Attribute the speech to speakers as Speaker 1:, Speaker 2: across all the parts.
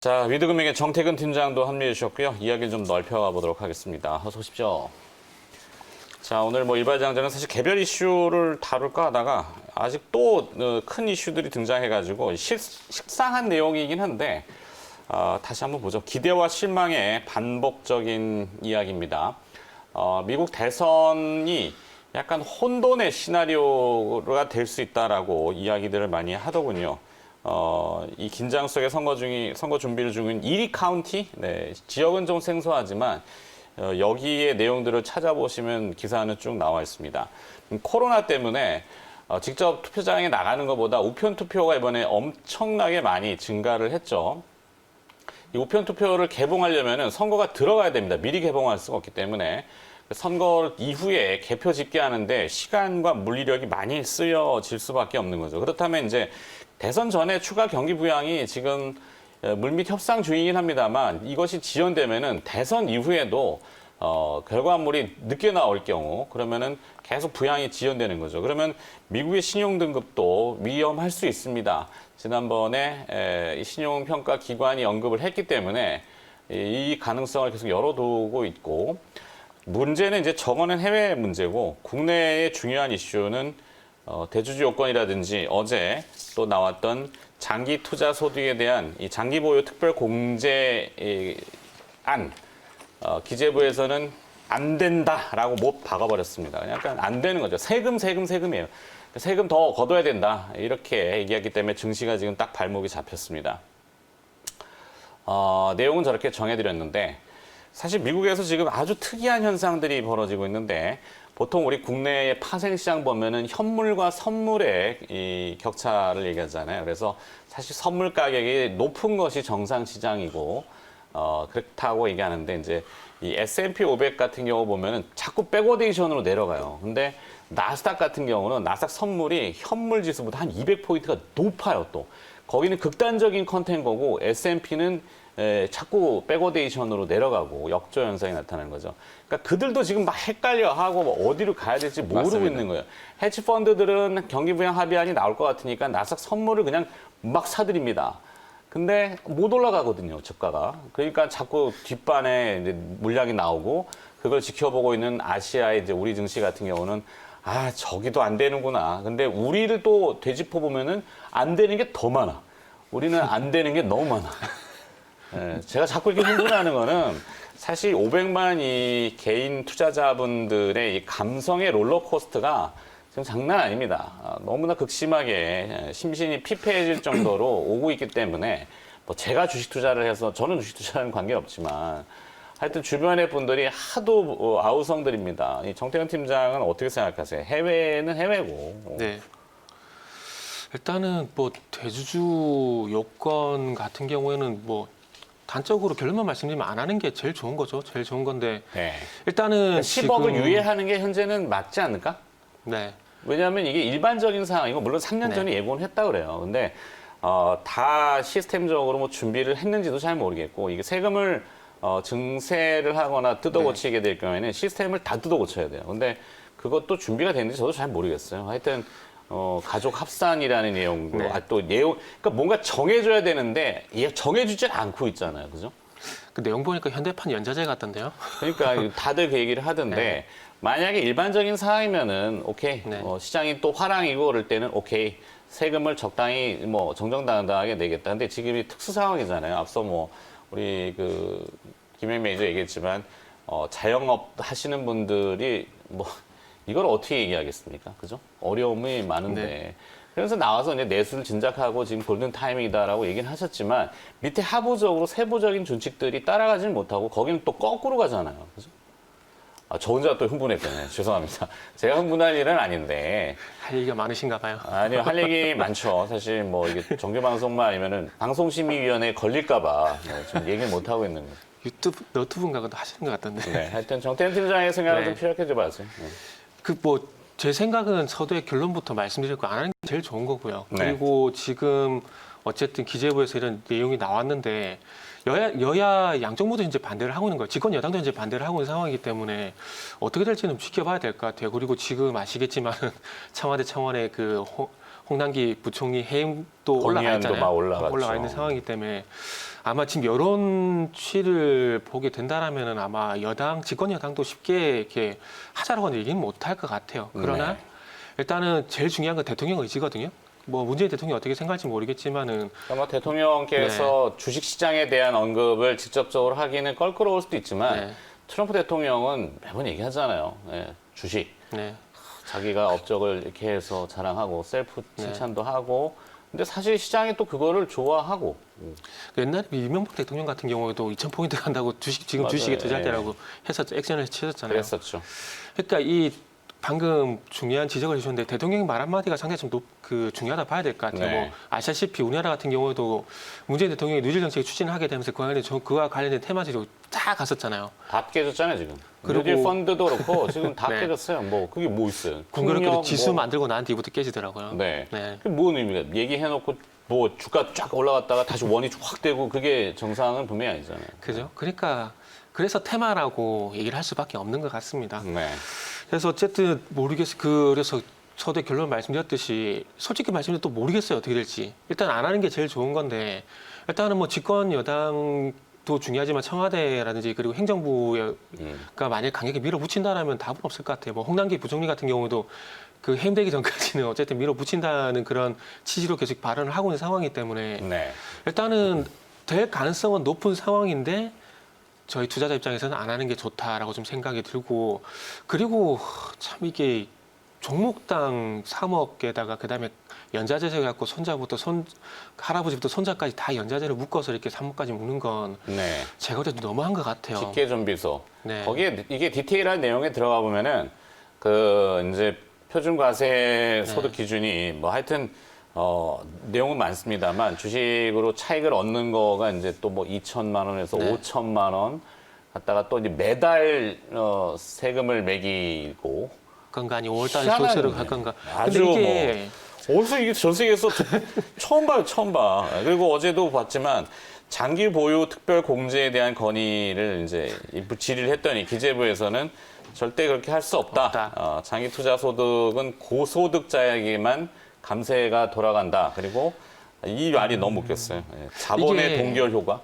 Speaker 1: 자, 위드금융의 정태근 팀장도 합류해 주셨고요. 이야기를 좀 넓혀가 보도록 하겠습니다. 어서 오십시오. 자, 오늘 일발장전은 사실 개별 이슈를 다룰까 하다가 아직 또 큰 이슈들이 등장해가지고 식상한 내용이긴 한데 다시 한번 보죠. 기대와 실망의 반복적인 이야기입니다. 미국 대선이 약간 혼돈의 시나리오가 될 수 있다라고 이야기들을 많이 하더군요. 이 긴장 속에 선거 준비를 중인 이리 카운티, 네, 지역은 좀 생소하지만 여기에 내용들을 찾아보시면 기사는 쭉 나와 있습니다. 코로나 때문에 직접 투표장에 나가는 것보다 우편 투표가 이번에 엄청나게 많이 증가를 했죠. 이 우편 투표를 개봉하려면 선거가 들어가야 됩니다. 미리 개봉할 수가 없기 때문에 선거 이후에 개표 집계하는데 시간과 물리력이 많이 쓰여질 수밖에 없는 거죠. 그렇다면 이제 대선 전에 추가 경기 부양이 지금 물밑 협상 중이긴 합니다만 이것이 지연되면은 대선 이후에도 결과물이 늦게 나올 경우 그러면은 계속 부양이 지연되는 거죠. 그러면 미국의 신용 등급도 위험할 수 있습니다. 지난번에 신용평가 기관이 언급을 했기 때문에 이 가능성을 계속 열어두고 있고, 문제는 이제 저거는 해외 문제고 국내의 중요한 이슈는 대주주 요건이라든지 어제 또 나왔던 장기 투자 소득에 대한 이 장기 보유 특별 공제 안, 기재부에서는 안 된다라고 못 박아버렸습니다. 약간 안 되는 거죠. 세금이에요. 세금 더 걷어야 된다 이렇게 얘기했기 때문에 증시가 지금 딱 발목이 잡혔습니다. 내용은 저렇게 정해드렸는데 사실 미국에서 지금 아주 특이한 현상들이 벌어지고 있는데, 보통 우리 국내의 파생시장 보면은 현물과 선물의 이 격차를 얘기하잖아요. 그래서 사실 선물 가격이 높은 것이 정상 시장이고, 그렇다고 얘기하는데, 이제 이 S&P 500 같은 경우 보면은 자꾸 백워데이션으로 내려가요. 근데 나스닥 같은 경우는 나스닥 선물이 현물 지수보다 한 200포인트가 높아요, 또. 거기는 극단적인 컨텐거고, S&P는 자꾸 백워데이션으로 내려가고 역조 현상이 나타나는 거죠. 그러니까 그들도 지금 막 헷갈려하고 어디로 가야 될지 모르고
Speaker 2: 맞습니다.
Speaker 1: 있는 거예요. 헤지 펀드들은 경기 부양 합의안이 나올 것 같으니까 나스닥 선물을 그냥 막 사들입니다. 근데 못 올라가거든요, 주가가. 그러니까 자꾸 뒷반에 이제 물량이 나오고 그걸 지켜보고 있는 아시아의 이제 우리 증시 같은 경우는 저기도 안 되는구나. 근데 우리를 또 되짚어 보면은 안 되는 게 더 많아. 우리는 안 되는 게 너무 많아. 제가 자꾸 이렇게 흥분하는 거는 사실 500만 이 개인 투자자분들의 이 감성의 롤러코스터가 지금 장난 아닙니다. 너무나 극심하게 심신이 피폐해질 정도로 오고 있기 때문에 제가 주식 투자를 해서, 저는 주식 투자는 관계없지만 하여튼 주변의 분들이 하도 아우성들입니다. 이 정태근 팀장은 어떻게 생각하세요? 해외는 해외고.
Speaker 2: 네. 일단은 대주주 요건 같은 경우에는 단적으로 결론만 말씀드리면 안 하는 게 제일 좋은 거죠. 제일 좋은 건데.
Speaker 1: 네.
Speaker 2: 일단은
Speaker 1: 10억을 유예하는 게 현재는 맞지 않을까?
Speaker 2: 네.
Speaker 1: 왜냐하면 이게 일반적인 상황이고, 물론 3년 전에 예고는 했다 그래요. 근데 다 시스템적으로 준비를 했는지도 잘 모르겠고, 이게 세금을 증세를 하거나 뜯어고치게 될 경우에는 시스템을 다 뜯어고쳐야 돼요. 근데 그것도 준비가 됐는지 저도 잘 모르겠어요. 하여튼 가족 합산이라는 내용도 또 내용, 그러니까 뭔가 정해줘야 되는데 정해주지 않고 있잖아요, 그죠?
Speaker 2: 그 내용 보니까 현대판 연자제 같던데요.
Speaker 1: 그러니까 다들 그 얘기를 하던데, 만약에 일반적인 상황이면은 오케이, 시장이 또 화랑이고 그럴 때는 오케이, 세금을 적당히 정정당당하게 내겠다. 근데 지금이 특수 상황이잖아요. 앞서 우리 김영 매니저 얘기했지만 자영업 하시는 분들이 이걸 어떻게 얘기하겠습니까? 그죠? 어려움이 많은데. 그래서 나와서 이제 내수를 진작하고 지금 골든 타이밍이다라고 얘기는 하셨지만, 밑에 하부적으로 세부적인 준칙들이 따라가지는 못하고 거기는 또 거꾸로 가잖아요. 그죠? 저 혼자 또 흥분했잖아요. 죄송합니다. 제가 흥분할 일은 아닌데.
Speaker 2: 할 얘기가 많으신가 봐요.
Speaker 1: 아니요, 할 얘기 많죠. 사실 이게 정규방송만 아니면은 방송심의위원회에 걸릴까봐 지금 얘기를 못하고 있는 거예요.
Speaker 2: 너튜브인가도 하시는 것 같던데.
Speaker 1: 네, 하여튼 정태현 팀장의 생각을 좀 피력해 줘봐세요.
Speaker 2: 제 생각은 서두에 결론부터 말씀드렸고, 안 하는 게 제일 좋은 거고요.
Speaker 1: 네.
Speaker 2: 그리고 지금 어쨌든 기재부에서 이런 내용이 나왔는데, 여야 양쪽 모두 이제 반대를 하고 있는 거예요. 집권 여당도 이제 반대를 하고 있는 상황이기 때문에 어떻게 될지는 지켜봐야 될 것 같아요. 그리고 지금 아시겠지만 청와대 청원의 홍남기 부총리 해임도 올라가
Speaker 1: 건의안도
Speaker 2: 있잖아요.
Speaker 1: 막 올라갔죠.
Speaker 2: 올라가 있는 상황이기 때문에 아마 지금 여론치를 보게 된다라면은 아마 집권 여당도 쉽게 이렇게 하자라고는 얘기는 못할 것 같아요. 그러나
Speaker 1: 네.
Speaker 2: 일단은 제일 중요한 건 대통령 의지거든요. 뭐 문재인 대통령이 어떻게 생각할지 모르겠지만은
Speaker 1: 아마 대통령께서 주식시장에 대한 언급을 직접적으로 하기는 껄끄러울 수도 있지만
Speaker 2: 네.
Speaker 1: 트럼프 대통령은 매번 얘기하잖아요. 주식.
Speaker 2: 네.
Speaker 1: 자기가 업적을 이렇게 해서 자랑하고 셀프 칭찬도 하고 근데 사실 시장이 또 그거를 좋아하고
Speaker 2: 옛날에 이명박 대통령 같은 경우에도 2,000포인트 간다고 지금
Speaker 1: 맞아요.
Speaker 2: 주식에 투자할
Speaker 1: 예.
Speaker 2: 때라고 해서 액션을 취했잖아요.
Speaker 1: 그랬었죠.
Speaker 2: 그러니까 이 방금 중요한 지적을 해주셨는데 대통령의 말 한마디가 상당히 좀 중요하다 봐야 될 것 같아요.
Speaker 1: 네.
Speaker 2: 뭐 아시다시피 우리나라 같은 경우에도 문재인 대통령이 뉴딜 정책을 추진을 하게 되면서 그와 관련된 테마지로 다 갔었잖아요.
Speaker 1: 다 깨졌잖아요 지금.
Speaker 2: 그리고-
Speaker 1: 뉴딜 펀드도 그렇고 지금 다
Speaker 2: 네.
Speaker 1: 깨졌어요. 뭐 그게 뭐 있어요?
Speaker 2: 공교롭게도
Speaker 1: 풍력,
Speaker 2: 지수
Speaker 1: 뭐.
Speaker 2: 만들고 난 뒤부터 깨지더라고요.
Speaker 1: 네.
Speaker 2: 네.
Speaker 1: 그게 뭔 의미가? 얘기해놓고 뭐 주가 쫙 올라갔다가 다시 원이 확 되고 그게 정상은 분명히 아니잖아요.
Speaker 2: 그죠? 그러니까 그래서 테마라고 얘기를 할 수밖에 없는 것 같습니다.
Speaker 1: 네.
Speaker 2: 그래서 어쨌든 그래서 서두에 결론 말씀드렸듯이 솔직히 말씀드려도 또 모르겠어요 어떻게 될지. 일단 안 하는 게 제일 좋은 건데 일단은 뭐 집권 여당도 중요하지만 청와대라든지 그리고 행정부가 만약 강하게 밀어붙인다라면 답은 없을 것 같아요. 뭐 홍남기 부총리 같은 경우도 그 해임되기 전까지는 어쨌든 밀어붙인다는 그런 취지로 계속 발언을 하고 있는 상황이기 때문에
Speaker 1: 네.
Speaker 2: 일단은 될 가능성은 높은 상황인데 저희 투자자 입장에서는 안 하는 게 좋다라고 좀 생각이 들고 그리고 참 이게 종목당 3억에다가 그다음에 연자제를 갖고 손자부터 할아버지부터 손자까지 다 연자제를 묶어서 이렇게 3억까지 묶는 건
Speaker 1: 네.
Speaker 2: 제가 그래도 너무한 것 같아요.
Speaker 1: 직계존비소.
Speaker 2: 네.
Speaker 1: 거기에 이게 디테일한 내용에 들어가 보면은 그 이제 표준과세 소득 기준이 뭐 하여튼 내용은 많습니다만 주식으로 차익을 얻는 거가 이제 또 뭐 2천만 원에서
Speaker 2: 네.
Speaker 1: 5천만 원 갖다가 또 이제 매달 세금을 매기고
Speaker 2: 건가 아니 5월달에
Speaker 1: 희한하네.
Speaker 2: 소세를 할 건가.
Speaker 1: 아주
Speaker 2: 근데 이게
Speaker 1: 어디서 이게 전 세계에서 처음 봐요, 처음 봐. 그리고 어제도 봤지만 장기 보유 특별 공제에 대한 건의를 이제 질의를 했더니 기재부에서는 절대 그렇게 할 수 없다. 장기 투자 소득은 고소득자에게만 감세가 돌아간다. 그리고 이 말이 너무 웃겼어요. 예, 자본의
Speaker 2: 이게
Speaker 1: 동결 효과.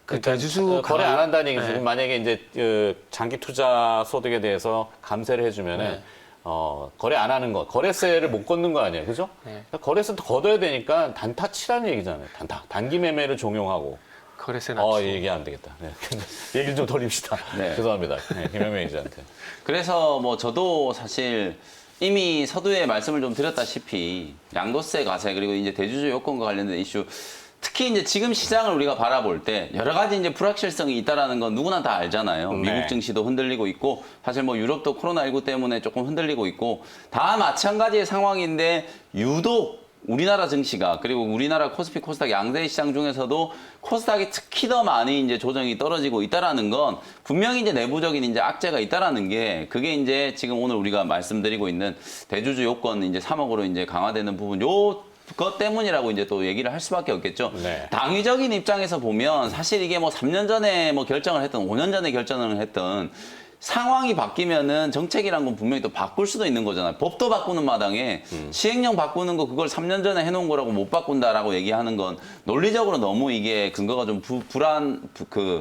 Speaker 2: 그 대주주
Speaker 1: 거래 안 한다는 얘기죠.
Speaker 2: 네.
Speaker 1: 만약에 이제 장기 투자 소득에 대해서 감세를 해주면은
Speaker 2: 네.
Speaker 1: 거래 안 하는 거, 거래세를 못 걷는 거 아니에요, 그죠?
Speaker 2: 네.
Speaker 1: 거래세 걷어야 되니까 단타 치라는 얘기잖아요. 단기 매매를 종용하고.
Speaker 2: 거래세 낮추고
Speaker 1: 얘기 안 되겠다. 네. 얘기를 좀 돌립시다.
Speaker 3: 네.
Speaker 1: 죄송합니다. 네, 김영명 기자한테.
Speaker 3: 그래서 뭐 저도 사실 이미 서두에 말씀을 좀 드렸다시피 양도세 과세 그리고 이제 대주주 요건과 관련된 이슈 특히 이제 지금 시장을 우리가 바라볼 때 여러 가지 이제 불확실성이 있다라는 건 누구나 다 알잖아요.
Speaker 1: 네.
Speaker 3: 미국 증시도 흔들리고 있고 사실 뭐 유럽도 코로나19 때문에 조금 흔들리고 있고 다 마찬가지의 상황인데 유독 우리나라 증시가 그리고 우리나라 코스피 코스닥 양대 시장 중에서도 코스닥이 특히 더 많이 이제 조정이 떨어지고 있다라는 건 분명히 이제 내부적인 이제 악재가 있다라는 게 그게 이제 지금 오늘 우리가 말씀드리고 있는 대주주 요건 이제 3억으로 이제 강화되는 부분 그것 때문이라고 이제 또 얘기를 할 수밖에 없겠죠.
Speaker 1: 네.
Speaker 3: 당위적인 입장에서 보면 사실 이게 뭐 3년 전에 뭐 결정을 했던 5년 전에 결정을 했던 상황이 바뀌면은 정책이란 건 분명히 또 바꿀 수도 있는 거잖아요. 법도 바꾸는 마당에 시행령 바꾸는 거 그걸 3년 전에 해놓은 거라고 못 바꾼다라고 얘기하는 건 논리적으로 너무 이게 근거가 좀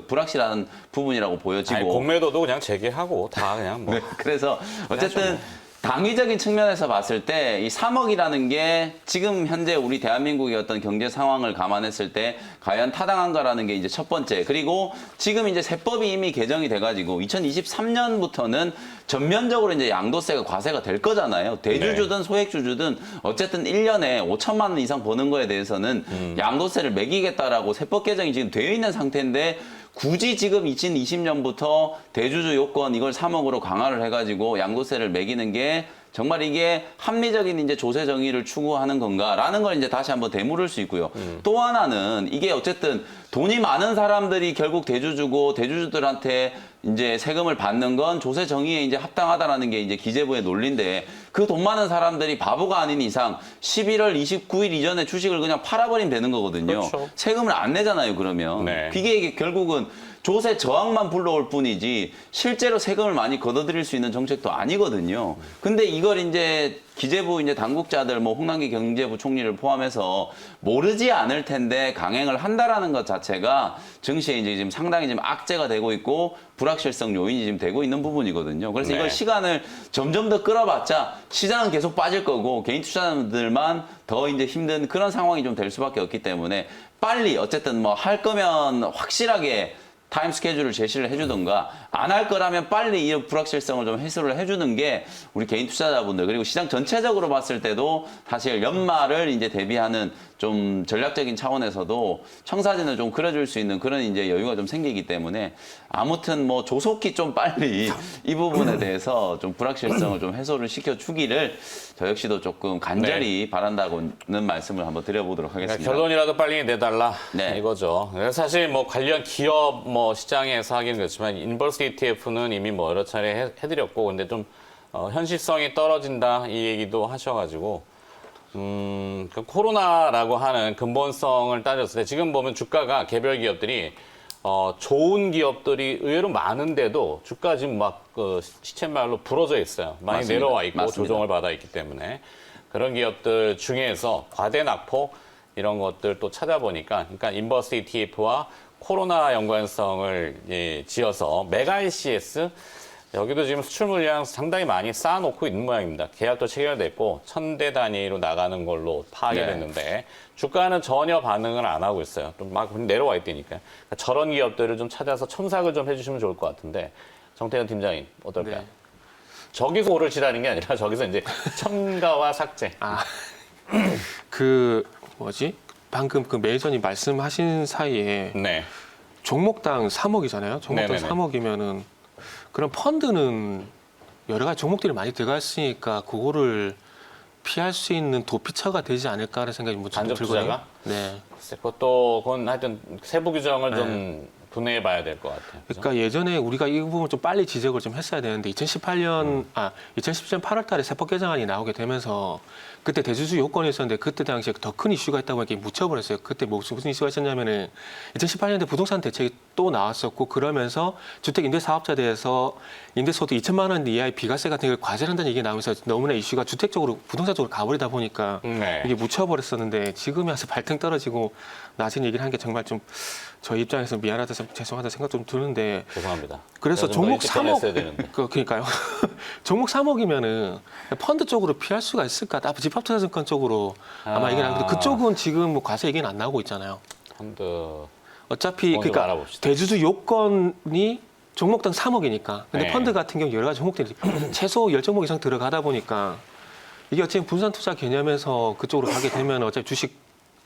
Speaker 3: 불확실한 부분이라고 보여지고.
Speaker 1: 아니, 공매도도 그냥 재개하고 다 그냥 뭐.
Speaker 3: 네, 그래서 어쨌든 당위적인 측면에서 봤을 때 이 3억이라는 게 지금 현재 우리 대한민국의 어떤 경제 상황을 감안했을 때 과연 타당한가라는 게 이제 첫 번째. 그리고 지금 이제 세법이 이미 개정이 돼가지고 2023년부터는 전면적으로 이제 양도세가 과세가 될 거잖아요. 대주주든 소액주주든 어쨌든 1년에 5천만 원 이상 버는 거에 대해서는 양도세를 매기겠다라고 세법 개정이 지금 되어 있는 상태인데 굳이 지금 2020년부터 대주주 요건 이걸 3억으로 강화를 해가지고 양도세를 매기는 게 정말 이게 합리적인 이제 조세 정의를 추구하는 건가라는 걸 이제 다시 한번 되물을 수 있고요. 또 하나는 이게 어쨌든 돈이 많은 사람들이 결국 대주주고 대주주들한테 이제 세금을 받는 건 조세 정의에 이제 합당하다라는 게 이제 기재부의 논리인데 그 돈 많은 사람들이 바보가 아닌 이상 11월 29일 이전에 주식을 그냥 팔아버리면 되는 거거든요.
Speaker 1: 그렇죠.
Speaker 3: 세금을 안 내잖아요, 그러면.
Speaker 1: 네.
Speaker 3: 그게 결국은 조세 저항만 불러올 뿐이지 실제로 세금을 많이 걷어들일 수 있는 정책도 아니거든요. 근데 이걸 이제 기재부 이제 당국자들 뭐 홍남기 경제부 총리를 포함해서 모르지 않을 텐데 강행을 한다라는 것 자체가 증시에 이제 지금 상당히 지금 악재가 되고 있고 불확실성 요인이 지금 되고 있는 부분이거든요. 그래서
Speaker 1: 네.
Speaker 3: 이걸 시간을 점점 더 끌어봤자 시장은 계속 빠질 거고 개인 투자자들만 더 이제 힘든 그런 상황이 좀 될 수밖에 없기 때문에 빨리 어쨌든 뭐 할 거면 확실하게 타임 스케줄을 제시를 해주든가 안 할 거라면 빨리 이 불확실성을 좀 해소를 해주는 게 우리 개인 투자자분들 그리고 시장 전체적으로 봤을 때도 사실 연말을 이제 대비하는 좀 전략적인 차원에서도 청사진을 좀 그려줄 수 있는 그런 이제 여유가 좀 생기기 때문에 아무튼 뭐 조속히 좀 빨리 이 부분에 대해서 좀 불확실성을 좀 해소를 시켜주기를 저 역시도 조금 간절히 바란다고는 말씀을 한번 드려보도록 하겠습니다.
Speaker 1: 그러니까 결론이라도 빨리 내달라
Speaker 3: 네.
Speaker 1: 이거죠. 그래서 사실 뭐 관련 기업 뭐 시장에서 하기는 그렇지만 인버스 ETF는 이미 뭐 여러 차례 해드렸고 근데 좀 현실성이 떨어진다 이 얘기도 하셔가지고 그 코로나라고 하는 근본성을 따졌을 때 지금 보면 주가가 개별 기업들이 좋은 기업들이 의외로 많은데도 주가 지금 막 시쳇말로 부러져 있어요. 많이
Speaker 3: 맞습니다.
Speaker 1: 내려와 있고
Speaker 3: 맞습니다.
Speaker 1: 조정을 받아 있기 때문에 그런 기업들 중에서 과대 낙폭 이런 것들 또 찾아보니까 그러니까 인버스 ETF와 코로나 연관성을 지어서 메가 ICS 여기도 지금 수출 물량 상당히 많이 쌓아놓고 있는 모양입니다. 계약도 체결됐고 1000대 단위로 나가는 걸로 파악이
Speaker 3: 네.
Speaker 1: 됐는데 주가는 전혀 반응을 안 하고 있어요. 좀 막 내려와 있다니까. 그러니까 저런 기업들을 좀 찾아서 첨삭을 좀 해주시면 좋을 것 같은데 정태현 팀장님 어떨까요?
Speaker 2: 네.
Speaker 1: 저기서 오르시라는 게 아니라 저기서 이제 첨가와 삭제.
Speaker 2: 그 뭐지? 방금 그 매니저님 말씀하신 사이에
Speaker 1: 네.
Speaker 2: 종목당 3억이잖아요. 종목당
Speaker 1: 네네네.
Speaker 2: 3억이면은 그럼 펀드는 여러 가지 종목들이 많이 들어가 있으니까 그거를 피할 수 있는 도피처가 되지 않을까라는 생각이 뭐
Speaker 1: 간접
Speaker 2: 들거든요.
Speaker 1: 투자가?
Speaker 2: 네.
Speaker 1: 그건 하여튼 세부 규정을 좀 분해해 봐야 될 것 같아요. 그죠?
Speaker 2: 그러니까 예전에 우리가 이 부분을 좀 빨리 지적을 좀 했어야 되는데 2017년 8월 달에 세법 개정안이 나오게 되면서 그때 대주주 요건이 있었는데 그때 당시에 더 큰 이슈가 있다고 이렇게 묻혀버렸어요. 그때 무슨 이슈가 있었냐면은 2018년에 부동산 대책이 또 나왔었고 그러면서 주택 임대 사업자에 대해서 임대소득 2천만 원 이하의 비과세 같은 걸 과세를 한다는 얘기가 나오면서 너무나 이슈가 주택 쪽으로 부동산 쪽으로 가버리다 보니까
Speaker 1: 네.
Speaker 2: 이게 묻혀버렸었는데 지금이 와서 발등 떨어지고 낮은 얘기를 한 게 정말 좀 저희 입장에서 미안하다 죄송하다 생각 좀 드는데
Speaker 1: 죄송합니다.
Speaker 2: 그래서
Speaker 1: 제가 좀더
Speaker 2: 종목
Speaker 1: 일찍
Speaker 2: 3억
Speaker 1: 꺼냈어야 되는데.
Speaker 2: 그러니까요. 종목 3억이면은 펀드 쪽으로 피할 수가 있을까? 집합투자증권 쪽으로 아마 얘기는 하는데 그쪽은 지금 뭐 과세 얘기는 안 나오고 있잖아요.
Speaker 1: 펀드
Speaker 2: 어차피
Speaker 1: 펀드
Speaker 2: 그러니까
Speaker 1: 알아봅시다.
Speaker 2: 대주주 요건이 종목당 3억이니까. 근데
Speaker 1: 네.
Speaker 2: 펀드 같은 경우 여러 가지 종목들이 최소 10종목 이상 들어가다 보니까 이게 어쨌든 분산 투자 개념에서 그쪽으로 가게 되면 어차피 주식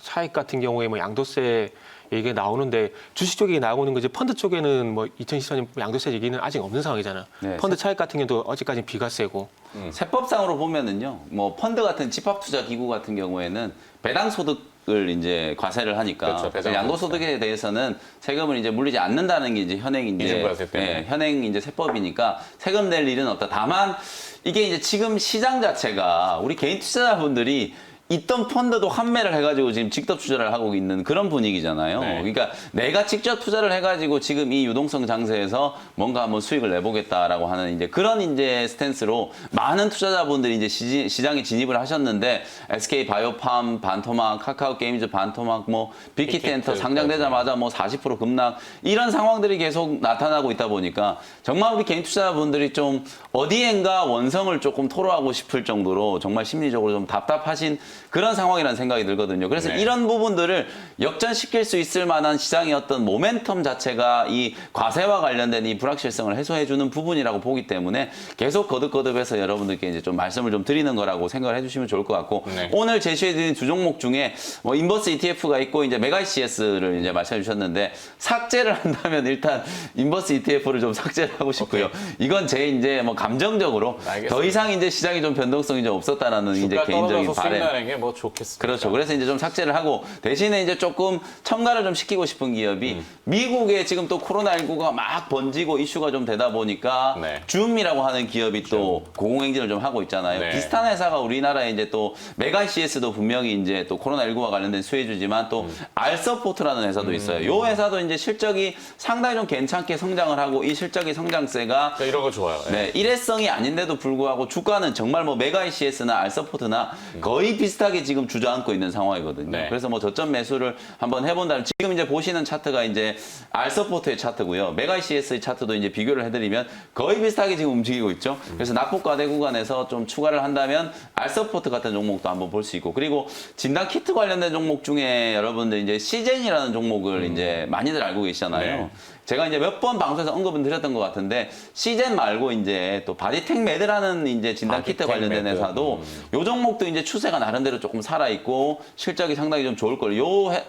Speaker 2: 차익 같은 경우에 뭐 양도세 얘기가 나오는데 주식 쪽에 나오는 거지 펀드 쪽에는 뭐 2014년 양도세 얘기는 아직 없는 상황이잖아요.
Speaker 3: 네.
Speaker 2: 펀드 차익 같은 경우도 아직까지 비과세고.
Speaker 3: 세법상으로 보면은요, 뭐 펀드 같은 집합투자기구 같은 경우에는 배당소득을 이제 과세를 하니까
Speaker 1: 그렇죠, 배당소득.
Speaker 3: 양도소득에 대해서는 세금을 이제 물리지 않는다는 게 이제 현행 이제
Speaker 1: 이중과세 때문에.
Speaker 3: 현행 이제 세법이니까 세금 낼 일은 없다. 다만 이게 이제 지금 시장 자체가 우리 개인 투자자분들이 있던 펀드도 환매를 해가지고 지금 직접 투자를 하고 있는 그런 분위기잖아요.
Speaker 1: 네.
Speaker 3: 그러니까 내가 직접 투자를 해가지고 지금 이 유동성 장세에서 뭔가 한번 수익을 내보겠다라고 하는 이제 그런 이제 스탠스로 많은 투자자분들이 이제 시장에 진입을 하셨는데 SK 바이오팜 반토막, 카카오 게임즈 반토막, 뭐 빅히트 엔터 상장되자마자 뭐 40% 급락 이런 상황들이 계속 나타나고 있다 보니까 정말 우리 개인 투자자분들이 좀 어디엔가 원성을 조금 토로하고 싶을 정도로 정말 심리적으로 좀 답답하신 그런 상황이라는 생각이 들거든요. 그래서
Speaker 1: 네.
Speaker 3: 이런 부분들을 역전시킬 수 있을 만한 시장의 어떤 모멘텀 자체가 이 과세와 관련된 이 불확실성을 해소해주는 부분이라고 보기 때문에 계속 거듭거듭해서 여러분들께 이제 좀 말씀을 좀 드리는 거라고 생각을 해주시면 좋을 것 같고
Speaker 1: 네.
Speaker 3: 오늘 제시해드린 두 종목 중에 뭐 인버스 ETF가 있고 이제 메가 ICS를 이제 말씀해 주셨는데 삭제를 한다면 일단 인버스 ETF를 좀 삭제를 하고 싶고요. 이건 제 이제 뭐 감정적으로
Speaker 1: 알겠습니다.
Speaker 3: 더 이상 이제 시장이 좀 변동성이 좀 없었다라는 이제
Speaker 1: 주가
Speaker 3: 개인적인
Speaker 1: 떨어져서 수익
Speaker 3: 바램.
Speaker 1: 나는 하는 게 뭐 좋겠습니다.
Speaker 3: 그렇죠. 그래서 이제 좀 삭제를 하고 대신에 이제 조금 첨가를 좀 시키고 싶은 기업이 미국에 지금 또 코로나19가 막 번지고 이슈가 좀 되다 보니까
Speaker 1: 네.
Speaker 3: 줌이라고 하는 기업이 또 고공행진을 좀 하고 있잖아요.
Speaker 1: 네.
Speaker 3: 비슷한 회사가 우리나라에 이제 또 메가 CS도 분명히 이제 또 코로나19와 관련된 수혜주지만 또 알서포트라는 회사도 있어요. 이 회사도 이제 실적이 상당히 좀 괜찮게 성장을 하고 이 실적의 성장세가
Speaker 1: 그러니까 이런 거 좋아요. 예.
Speaker 3: 네, 일회성이 아닌데도 불구하고 주가는 정말 뭐 메가 CS나 알서포트나 거의 비슷하게 지금 주저앉고 있는 상황이거든요.
Speaker 1: 네.
Speaker 3: 그래서 뭐 저점 매수를 한번 해본다면 지금 이제 보시는 차트가 이제 알서포트의 차트고요. 메가 CS의 차트도 이제 비교를 해드리면 거의 비슷하게 지금 움직이고 있죠. 그래서 낙폭과대 구간에서 좀 추가를 한다면 알서포트 같은 종목도 한번 볼 수 있고 그리고 진단 키트 관련된 종목 중에 여러분들 이제 시젠이라는 종목을 이제 많이들 알고 계시잖아요.
Speaker 1: 네.
Speaker 3: 제가 이제 몇 번 방송에서 언급은 드렸던 것 같은데 시젠 말고 이제 또 바디텍 매드라는 이제 진단 키트
Speaker 1: 바디텍
Speaker 3: 관련된
Speaker 1: 매드.
Speaker 3: 회사도 요 종목도 이제 추세가 나름대로 조금 살아 있고 실적이 상당히 좀 좋을 거예요.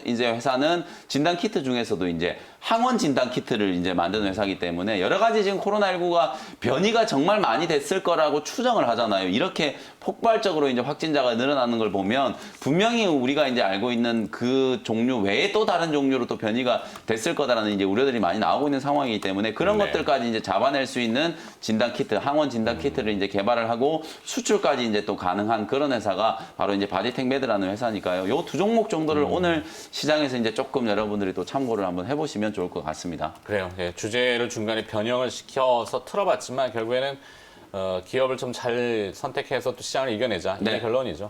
Speaker 3: 이제 회사는 진단 키트 중에서도 이제 항원 진단 키트를 이제 만드는 회사이기 때문에 여러 가지 지금 코로나19가 변이가 정말 많이 됐을 거라고 추정을 하잖아요. 이렇게 폭발적으로 이제 확진자가 늘어나는 걸 보면 분명히 우리가 이제 알고 있는 그 종류 외에 또 다른 종류로 또 변이가 됐을 거다라는 이제 우려들이 많이 나오고 있는 상황이기 때문에 그런
Speaker 1: 네.
Speaker 3: 것들까지 이제 잡아낼 수 있는 진단 키트, 항원 진단 키트를 이제 개발을 하고 수출까지 이제 또 가능한 그런 회사가 바로 이제 바디텍 매드라는 회사니까요. 요 두 종목 정도를 오늘 시장에서 이제 조금 여러분들이 또 참고를 한번 해보시면 좋을 것 같습니다.
Speaker 1: 그래요. 예, 주제를 중간에 변형을 시켜서 틀어봤지만 결국에는 기업을 좀 잘 선택해서 또 시장을 이겨내자. 이게
Speaker 3: 네.
Speaker 1: 결론이죠.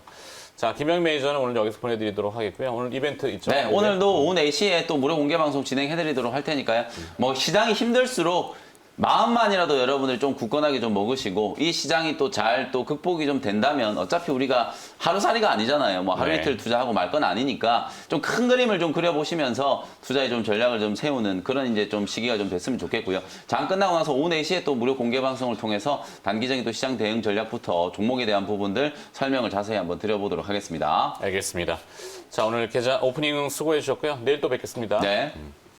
Speaker 1: 자, 김영 매니저는 오늘 여기서 보내드리도록 하겠고요. 오늘 이벤트 있죠?
Speaker 3: 네, 오늘도 오후 4시에 또 무료 공개 방송 진행해드리도록 할 테니까요. 뭐 시장이 힘들수록 마음만이라도 여러분들 좀 굳건하게 좀 먹으시고 이 시장이 또 잘 또 극복이 좀 된다면 어차피 우리가 하루살이가 아니잖아요. 뭐 하루
Speaker 1: 네.
Speaker 3: 이틀 투자하고 말 건 아니니까 좀 큰 그림을 좀 그려보시면서 투자의 좀 전략을 좀 세우는 그런 이제 좀 시기가 좀 됐으면 좋겠고요. 장 끝나고 나서 오후 4시에 또 무료 공개 방송을 통해서 단기적인 또 시장 대응 전략부터 종목에 대한 부분들 설명을 자세히 한번 드려보도록 하겠습니다.
Speaker 1: 알겠습니다. 자, 오늘 계좌 오프닝 수고해 주셨고요. 내일 또 뵙겠습니다.
Speaker 3: 네.